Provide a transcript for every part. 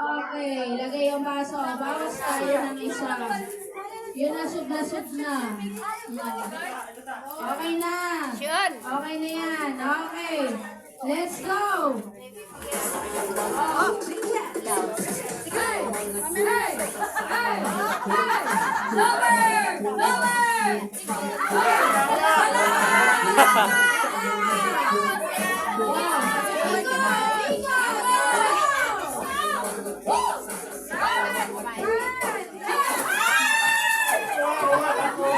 Okay, lagay yung baso. Bawas tayo ng isa. Yun na, sud na. Okay na. Okay na yan. Okay. Let's go. Oh, sige. Hey! Hey! Hey! Lower! Lower!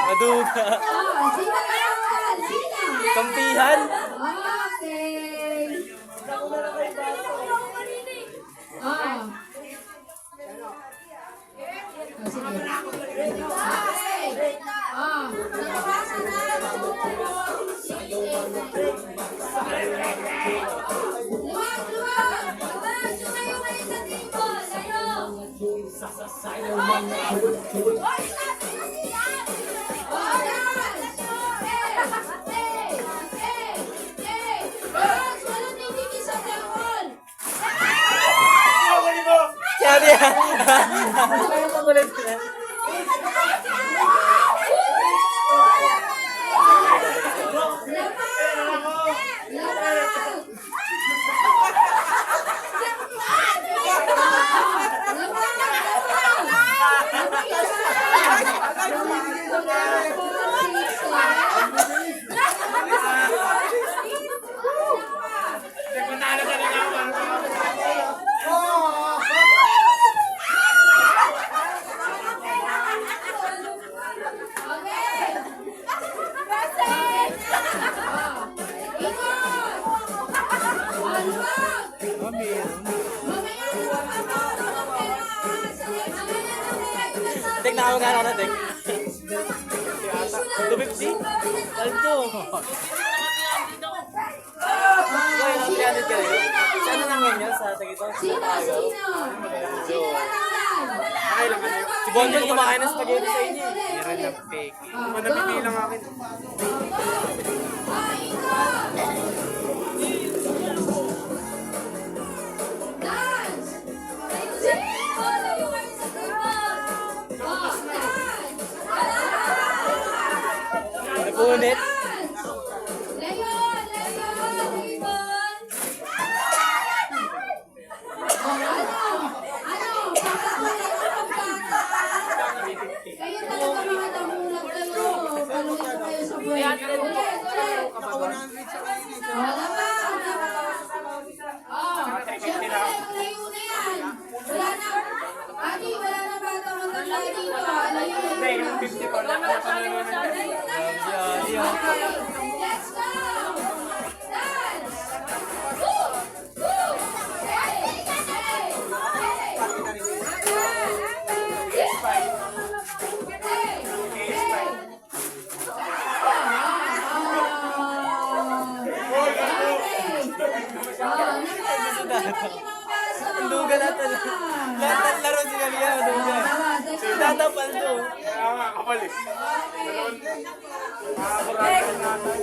Maduga. Sino? Kampihan. Okay. Sabi yan. Makulit na. Tek, nakakagana ko na, Tek. 250? Alto. Gawin ang 300 ka rin. Saan na lang yan sa Tagito? Sino? Sino naman? Okay lang ano. Si Bonbon kumakain ng spaghetti sa inyo. Meron lang fake. Manapiti lang akin. Napunit. Kayo talaga mga namulag kayo. Paluin kayo sa buhay. Ulit. Siyempre, layo na yan. Wala na. Adi, wala na bata matanda dito. Layo na yun. Okay, let's go. Dance. Woo! Woo! Hey! Hey! Duga natin. Lahat ng laro sila niya. Duga. Tatapal to. Kaya nga, kapal eh. Meron. Makakuragan natin.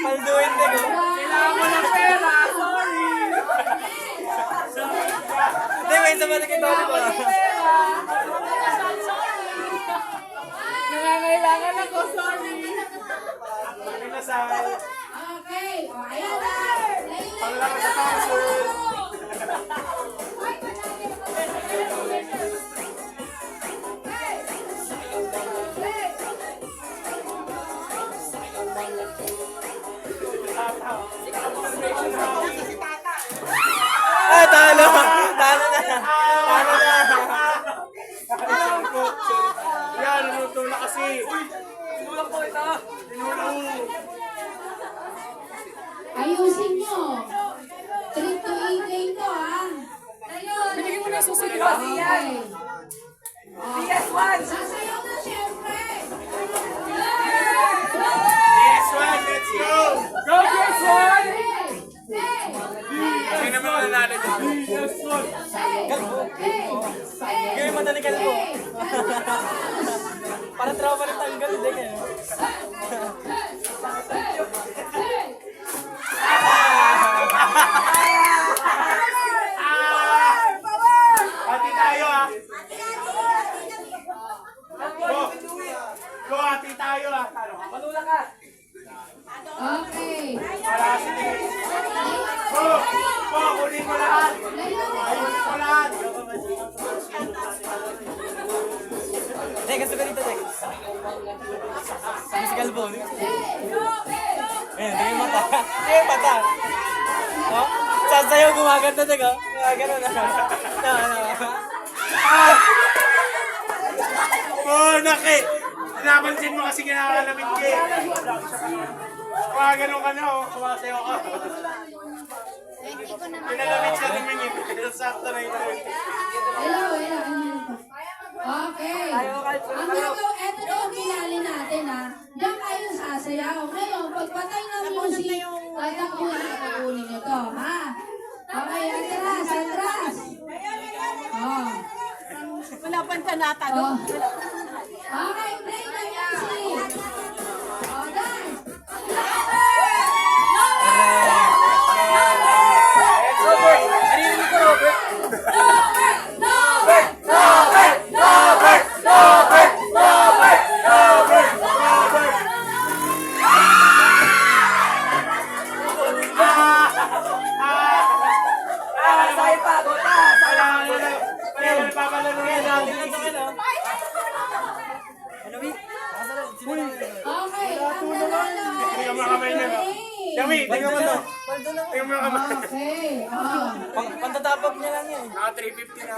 Palduin din. Kailangan mo ng pera. Sorry. Hindi, may isa ba na kita ko? Nangangailangan ako. Sorry. Pagkakasal. Okay, o ayan na. Panglakas sa kaso. Ah, talo! Talo na! Talo na! Yan, luto na kasi. Uy! Tinulak ko ito. Tinulak. Ayusin nyo. Trip to ingay to, ha? Binigyan mo na susunod Okay. pa yan. PS1! Sasayaw na, syempre. PS Gawin mata ni Kalbo. Para trauma ng tanggal, hindi kayo. Hati tayo ah. Go, hati tayo ah. Manula ka. Okay. Go, kunin mo lahat. Kunin mo lahat. Dek, gusto ko dito, Dek. Si Kalbo. Ayan, tingin mata. Tingin mata. Oh, sasayaw gumaganda, Dek, oh. Gumaganda na. Oh, naki. Napansin mo kasi kinakalamin ka eh. Ganun ka na oh. Sumasayaw ka. Pinalamit siya tumingin. Sakto na ito. Hello. Okay. Ang gagawin, eto na yung pinali natin ha. Diyan kayo sasayaw. Ngayon, pagpatay ng music, tatakbuhin at kukunin nyo to, ha? Okay, atras. Oh. Wala pang tanata, no? Oh. Okay, play the music. Oh, dance. Okay, ang nanalo ay... Tingnan mo kamay niya. Yami, tingnan mo to. Tingnan mo kamay. Okay, oh. Pantatapag niya lang yan. Naka 350 na.